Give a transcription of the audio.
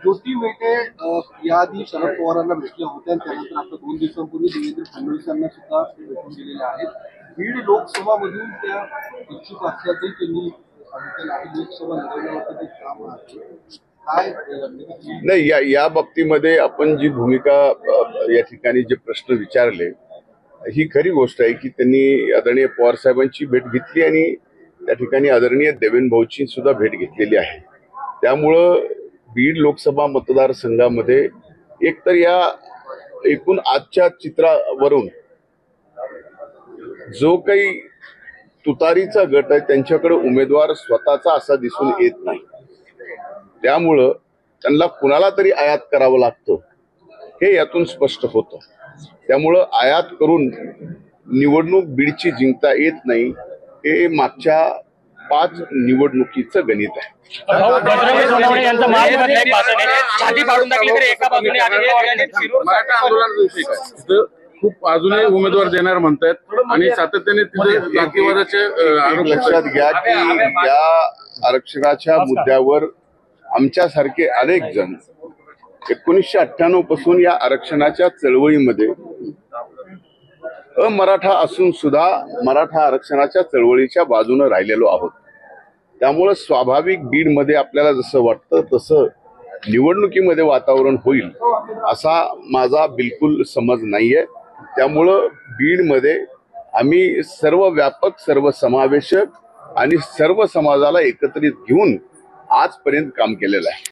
ज्योती मेटे याआधी शरद पवारांना भेटल्या होत्या आणि त्यानंतर आता 2 दिवसांपूर्वी देवेंद्र फडणवीसांना सुद्धा भेटून गेलेल्या आहेत। बीड लोकसभामधून त्या इच्छुक असल्याचंही त्यांनी सांगितलेलं आहे। लोकसभा लढवण्याचं ते काम आहे काय नाही, या बाबतीमध्ये आपण जी भूमिका या ठिकाणी जे प्रश्न विचारले ही खरी गोष्ट आहे की त्यांनी आदरणीय पवार साहेबांची भेट घेतली आणि त्या ठिकाणी आदरणीय देवेंद्र भाऊची सुद्धा भेट घेतलेली आहे। त्यामुळं बीड लोकसभा मतदारसंघामध्ये एकतर या एकूण आजच्या चित्रावरून जो काही तुतारीचा गट आहे त्यांच्याकडे उमेदवार स्वतःचा असा दिसून येत नाही। त्यामुळं त्यांना कुणाला तरी आयात करावं लागतं हे यातून स्पष्ट होतं। त्यामुळं आयात करून निवडणूक बीडची जिंकता येत नाही हे मागच्या 5 निवडणुकीचं गणित आहे। खूप अजूनही उमेदवार देणार म्हणतात आणि सातत्याने जातीवादाचे आरोप लक्षात घ्या की या आरक्षणाच्या मुद्द्यावर आमच्यासारखे अनेक जण 1998 पासून या आरक्षणाच्या चळवळीमध्ये अमराठा असून सुद्धा मराठा आरक्षणाच्या चळवळीच्या बाजूने राहिलेलो आहोत। त्यामुळे स्वाभाविक बीडमध्ये आपल्याला जसं वाटतं तसं निवडणुकीमध्ये वातावरण होईल असा माझा बिलकुल समज नाहीये। त्यामुळं बीडमध्ये आम्ही सर्व व्यापक सर्व समावेशक आणि सर्व समाजाला एकत्रित घेऊन आजपर्यंत काम केलेलं आहे।